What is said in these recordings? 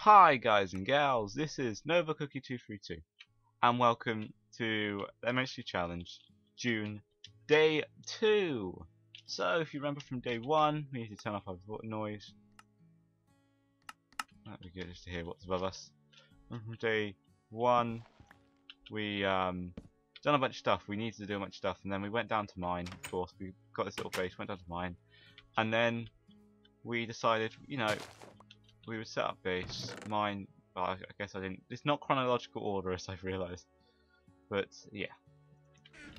Hi guys and gals, this is Nova Cookie 232 and welcome to the MHC Challenge June Day 2. So if you remember from Day 1, we need to turn off our noise. That'd be good just to hear what's above us. And from Day 1 we done a bunch of stuff, we needed to do a bunch of stuff, and then we went down to mine, of course. We got this little base, went down to mine, and then we decided, we would set up base, mine. Well, I guess I didn't. It's not chronological order, as I've realised. But yeah,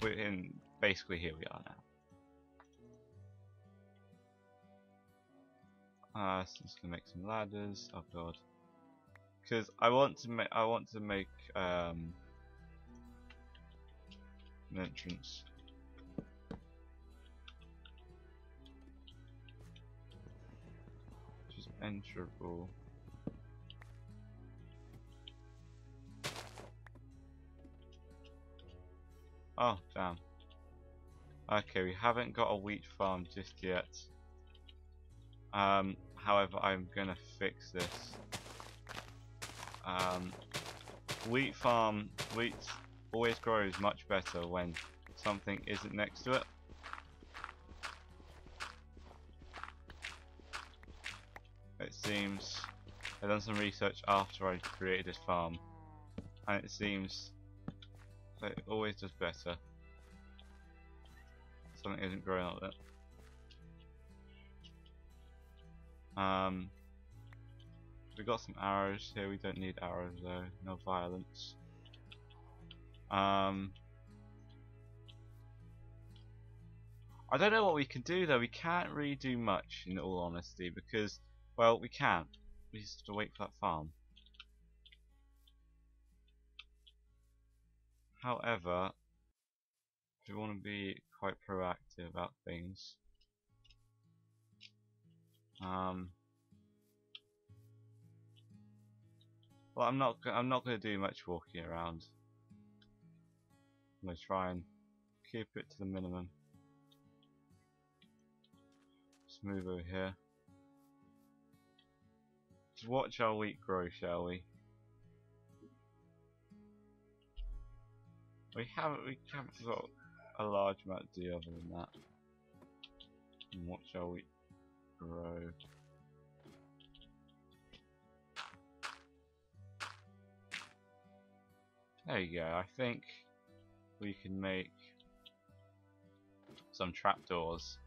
we're in. Basically, here we are now. So I'm just gonna make some ladders. Oh god, because I want to make. An entrance. Just enterable. Oh, damn. Okay, we haven't got a wheat farm just yet. However, I'm gonna fix this. Wheat always grows much better when something isn't next to it. It seems I've done some research after I created this farm, and it seems that it always does better. Something isn't growing like that. We got some arrows here. We don't need arrows though. No violence. I don't know what we can do though. We can't really do much, in all honesty, because, well, we can't. We just have to wait for that farm. However, if we want to be quite proactive about things, well, I'm not going to do much walking around. I'm going to try and keep it to the minimum. Let's move over here. Just watch our wheat grow, shall we? We haven't got a large amount to do other than that. And watch our wheat grow. There you go. I think we can make some trapdoors.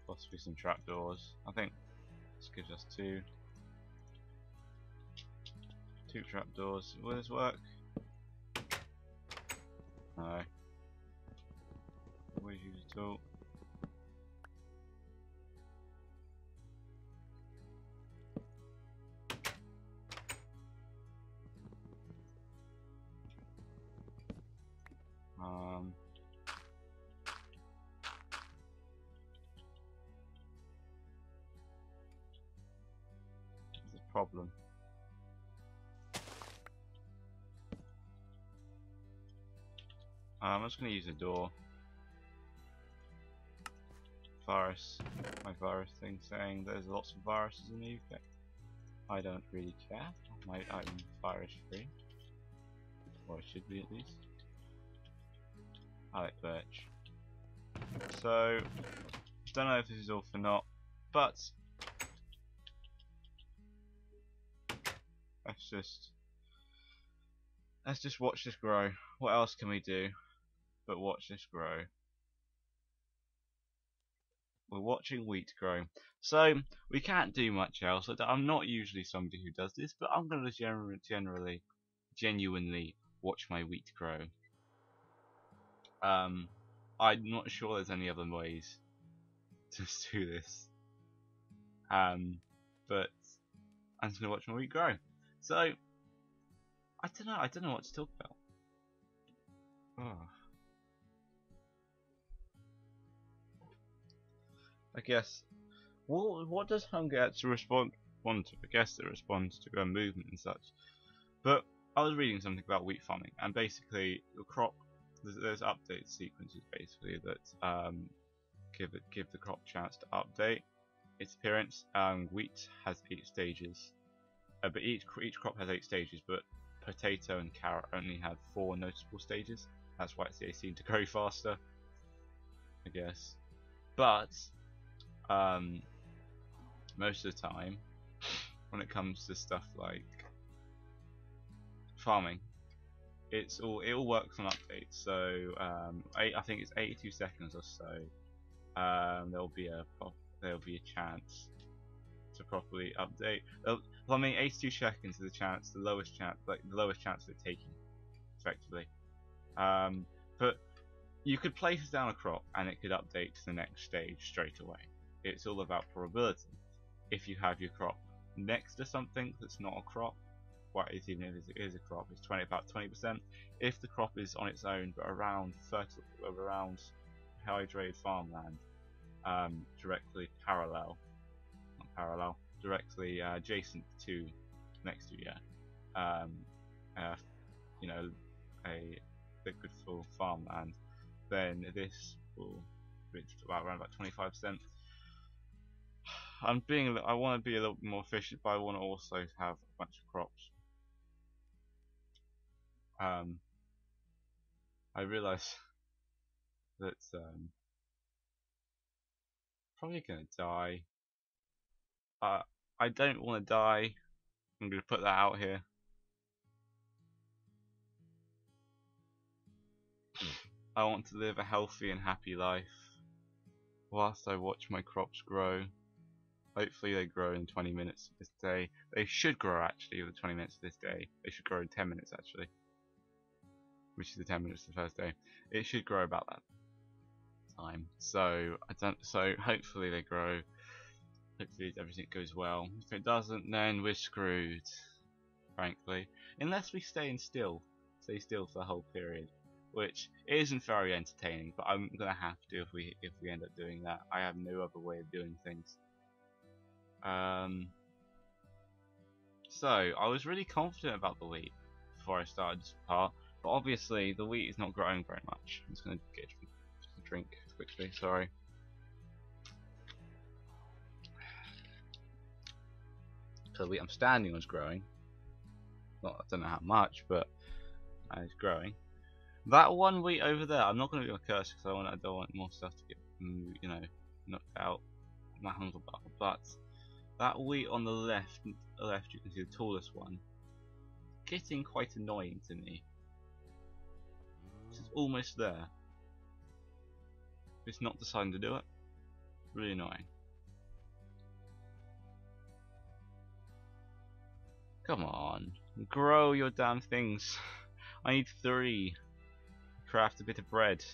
Possibly some trapdoors. I think this gives us two trapdoors. Will this work? No. Always use a tool. There's a problem. I'm just going to use a door. My virus thing saying there's lots of viruses in the UK. I don't really care. I'm virus free. Or I should be at least. I like birch. So, don't know if this is all for naught, but let's just watch this grow. What else can we do but watch this grow? We're watching wheat grow, so we can't do much else. I'm not usually somebody who does this, but I'm going to genuinely watch my wheat grow. I'm not sure there's any other ways to do this, but I'm just going to watch my wheat grow. So I don't know what to talk about. Oh. I guess. Well, what does hunger actually respond to? I guess it responds to movement and such. But I was reading something about wheat farming, and basically the crop there's update sequences basically that give the crop a chance to update its appearance. Wheat has 8 stages, but each crop has 8 stages, but potato and carrot only have 4 noticeable stages. That's why they seem to grow faster, I guess. But most of the time, when it comes to stuff like farming, it all works on updates. So I think it's 82 seconds or so. There'll be a chance to properly update. I mean, 82 seconds is the lowest chance of it taking, effectively. But you could place down a crop and it could update to the next stage straight away. It's all about probability. If you have your crop next to something that's not a crop, even if it is a crop, it's about 20%. If the crop is on its own but around hydrated farmland, directly directly adjacent to, next to, you know, a liquid full farmland, then this will reach around about 25%. I want to be a little bit more efficient, but I want to also have a bunch of crops. I realise that probably gonna die. I don't want to die. I'm gonna put that out here. I want to live a healthy and happy life whilst I watch my crops grow. Hopefully they grow in 20 minutes of this day. They should grow actually in 20 minutes of this day. They should grow in 10 minutes actually, which is the 10 minutes of the first day. It should grow about that time. So hopefully they grow. Hopefully everything goes well. If it doesn't, then we're screwed, frankly. Unless we stay still for the whole period, which isn't very entertaining. But I'm gonna have to if we end up doing that. I have no other way of doing things. So I was really confident about the wheat before I started this part, but obviously the wheat is not growing very much. I'm just gonna get a drink quickly. Sorry. So the wheat I'm standing on is growing. Well, I don't know how much, but it's growing. That one wheat over there, I'm not going to do a curse because I don't want more stuff to get, you know, knocked out. My handlebar, but that wheat on the left, you can see the tallest one, getting quite annoying to me. It's almost there. It's not deciding to do it. Really annoying. Come on, grow your damn things. I need 3. Craft a bit of bread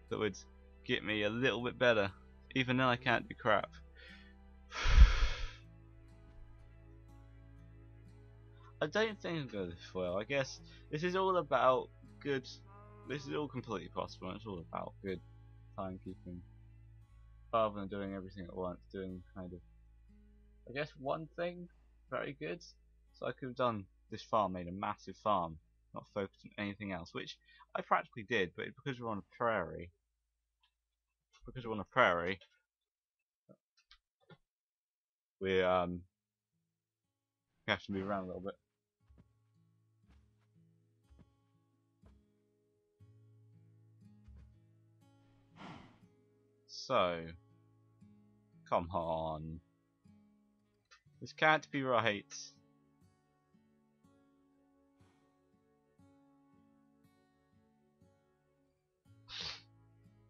that would get me a little bit better. Even then I can't do crap. I don't think I'm going to do this well. I guess this is all about good. This is all completely possible. And it's all about good timekeeping, rather than doing everything at once. Doing kind of, I guess, one thing very good. So I could have done this farm, made a massive farm, not focused on anything else, which I practically did. But because we're on a prairie, we have to move around a little bit. So, come on. This can't be right.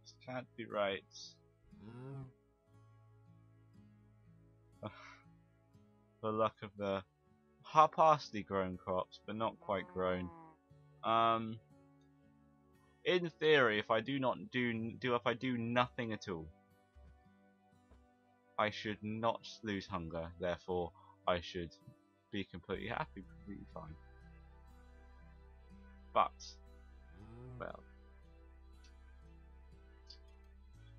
This can't be right. For luck of the partially grown crops, but not quite grown. In theory, if I do nothing at all, I should not lose hunger. Therefore, I should be completely happy, completely fine. But, well,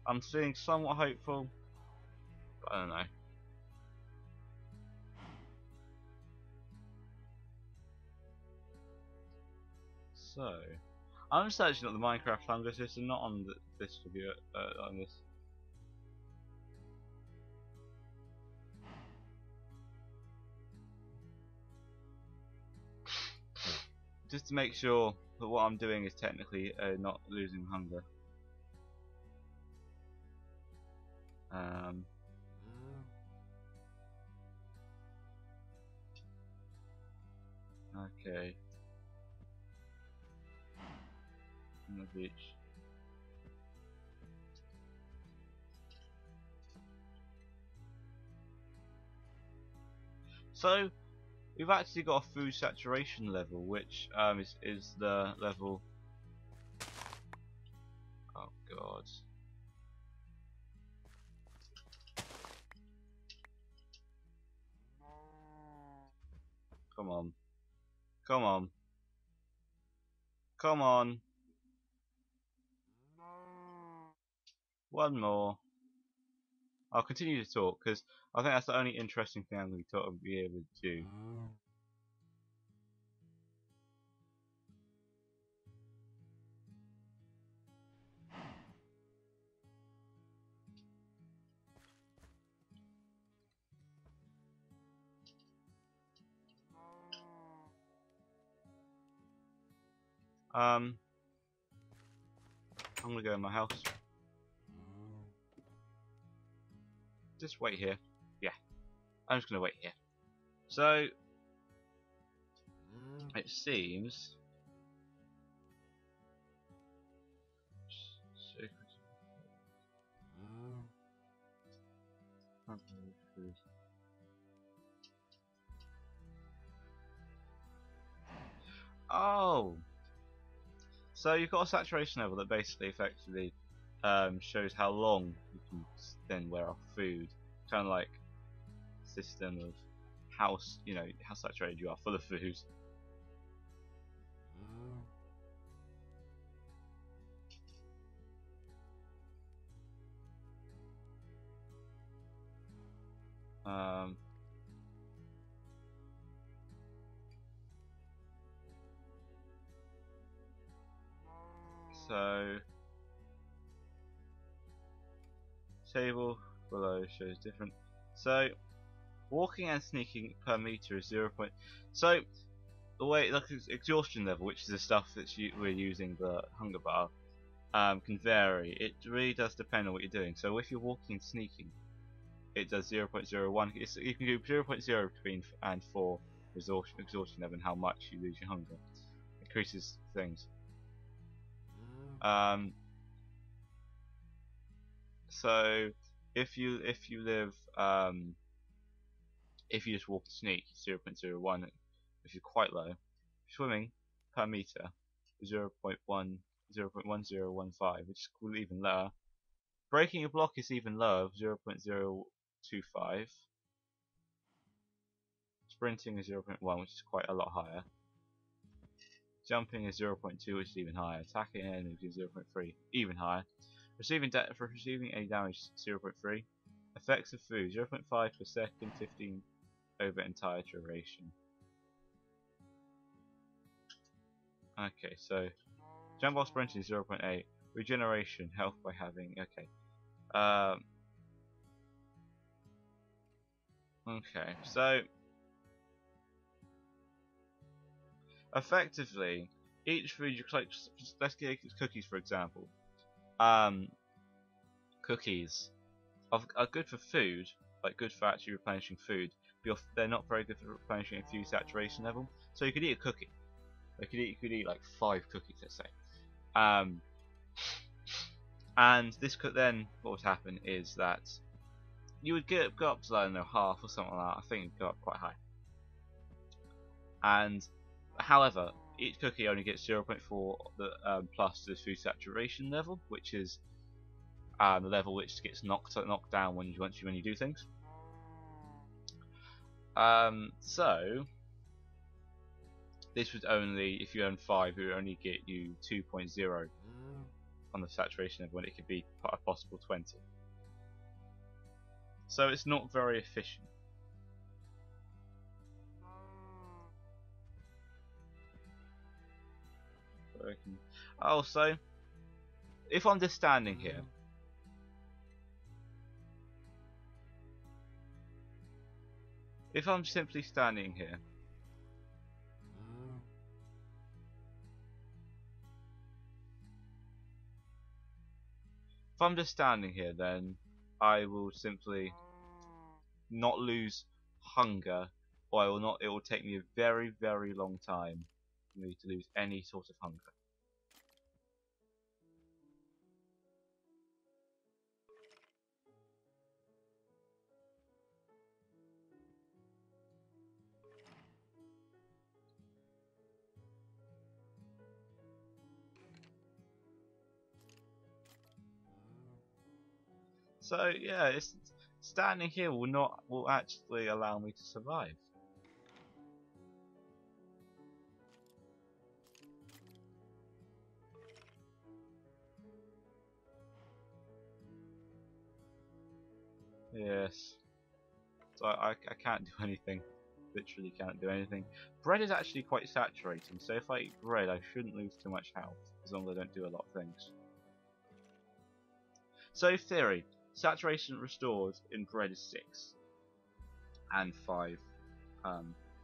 I'm feeling somewhat hopeful, but I don't know. So, I'm searching on the Minecraft hunger system, not on this review, on this just to make sure that what I'm doing is technically not losing hunger. Okay. On the beach. So we've actually got a food saturation level, which is the level. Oh God. Come on. Come on. Come on. One more. I'll continue to talk because I think that's the only interesting thing I'm going to be able to do. I'm going to go in my house. Just wait here. Yeah, I'm just going to wait here. So it seems. Oh, so you've got a saturation level that basically effectively shows how long you can then wear off food, kind of like a system of how how saturated you are full of food. So table below shows different. So walking and sneaking per meter is 0. So the way like exhaustion level, which is the stuff that we're using the hunger bar, can vary. It really does depend on what you're doing. So if you're walking and sneaking, it does 0.01. You can do 0.0 between and 4 exhaustion level and how much you lose your hunger. It increases things. So if you live if you just walk and sneak, 0.01. If you're quite low, swimming per meter 0.1015, which is cool, even lower. Breaking a block is even lower, 0.025. Sprinting is 0.1, which is quite a lot higher. Jumping is 0.2, which is even higher. Attacking an enemy is 0.3, even higher. Receiving any damage, 0.3. Effects of food, 0.5 per second, 15 over entire duration. Okay, so jump while sprinting is 0.8. Regeneration, health by having. Okay. Okay, so effectively, each food you collect. Let's get cookies for example. Cookies are good for food, like good for actually replenishing food. But they're not very good for replenishing a food saturation level. So you could eat a cookie. You could eat like 5 cookies, let's say. And this could then what would happen is that you would go up to, I don't know, half or something like that. I think you'd go up quite high. And however, each cookie only gets 0.4 plus the food saturation level, which is the level which gets knocked down when you do things. So this would only, if you own 5, it would only get you 2.0 on the saturation level when it could be a possible 20. So it's not very efficient. Also, if I'm just standing here, if I'm simply standing here, If I'm just standing here, then I will simply not lose hunger, or I will not. It will take me a very, very long time for me to lose any sort of hunger. So yeah, standing here will actually allow me to survive. Yes. So I can't do anything. Literally can't do anything. Bread is actually quite saturating, so if I eat bread I shouldn't lose too much health, as long as I don't do a lot of things. So theory, saturation restored in bread is 6. And 5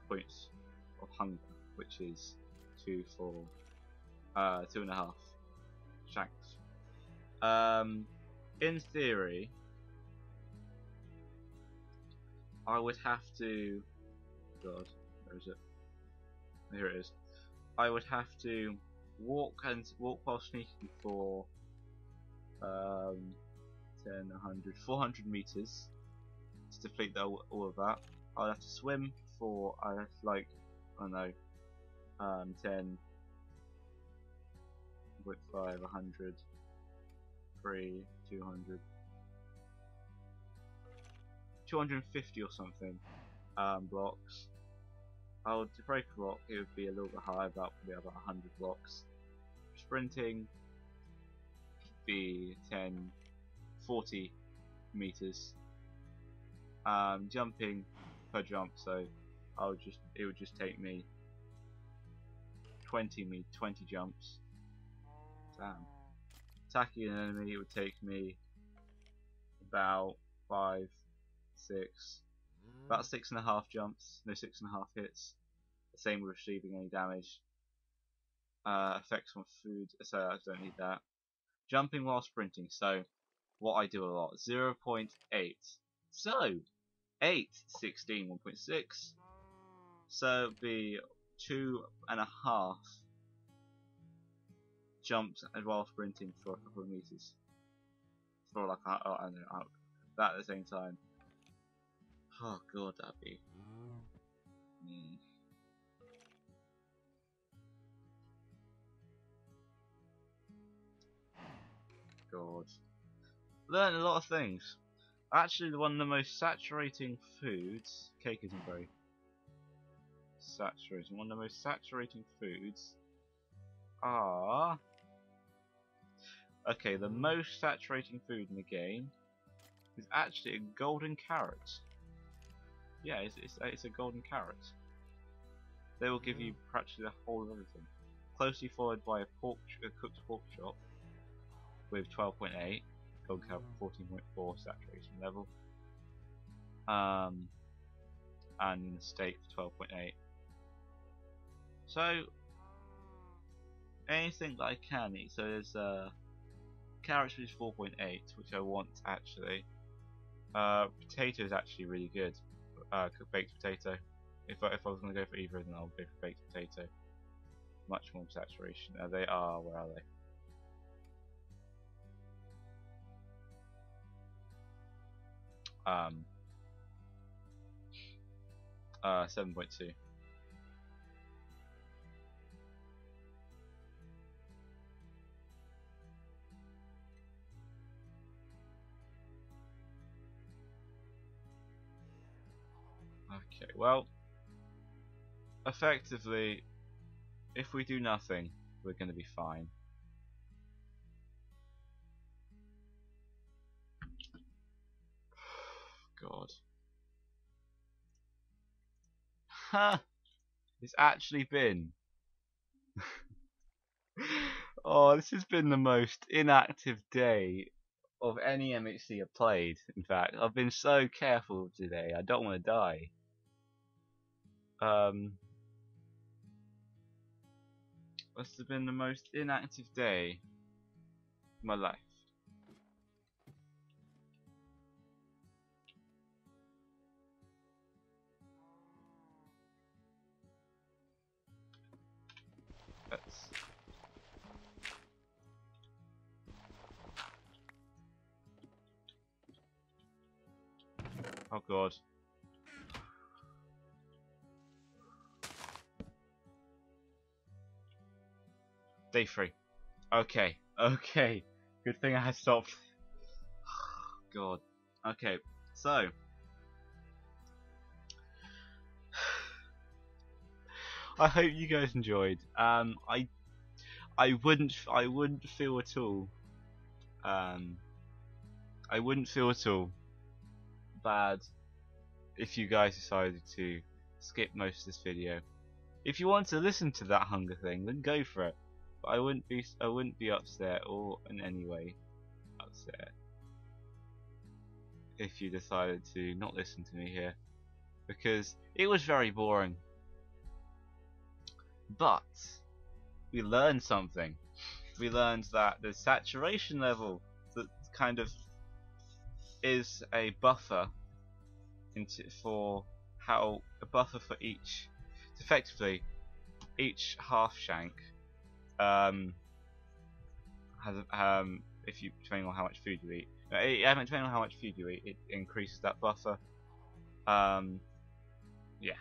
points of hunger, which is 2 for 2.5 shanks. In theory, I would have to. God, where is it? Here it is. I would have to walk while sneaking for 10, 100, 400 meters to deplete all of that. I'd have to swim for I don't know 10, 5, 100, 3, 200, 250 or something blocks. To break a block, it would be a little bit higher, about 100 blocks. Sprinting would be 10, 40 meters. Jumping per jump, so it would just take me 20 jumps. Damn. Attacking an enemy, it would take me about 5, 6, about 6.5 jumps, no 6.5 hits. The same with receiving any damage. Effects on food, so I don't need that. Jumping while sprinting, so what I do a lot, 0.8. So 8, 16, 1.6. So it'd be 2.5 jumps while sprinting for a couple of meters. For like I don't know, that at the same time. Oh god, that'd be. God. Learn a lot of things. Actually, one of the most saturating foods. Cake isn't very saturating. One of the most saturating foods are. Okay, the most saturating food in the game is actually a golden carrot. Yeah, it's a golden carrot. They will give you practically the whole of everything. Closely followed by a cooked pork chop with 12.8, golden carrot 14.4 saturation level, and in the steak for 12.8. So anything that I can eat. So there's carrots, which is 4.8, which I want actually. Potato is actually really good. Cooked baked potato. If I was going to go for either, then I'll go for baked potato. Much more saturation. They are. Where are they? 7.2. Okay, well, effectively, if we do nothing, we're going to be fine. God. Ha! It's actually been. Oh, this has been the most inactive day of any MHC I've played. In fact, I've been so careful today. I don't want to die. This has been the most inactive day of my life. god. Day 3. Okay. Okay. Good thing I stopped. God. Okay. So. I hope you guys enjoyed. I wouldn't feel at all. I wouldn't feel at all bad if you guys decided to skip most of this video. If you want to listen to that hunger thing, then go for it. But I wouldn't be upset or in any way upset if you decided to not listen to me here, because it was very boring. But we learned something. We learned that the saturation level that kind of is a buffer for each. Effectively, each half shank has if you depending on how much food you eat. Depending on how much food you eat, it increases that buffer. Yeah.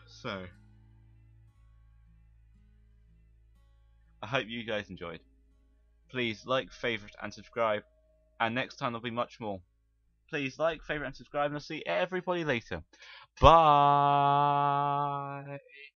So, I hope you guys enjoyed. Please like, favourite and subscribe, and next time there'll be much more. Please like, favourite and subscribe, and I'll see everybody later. Bye!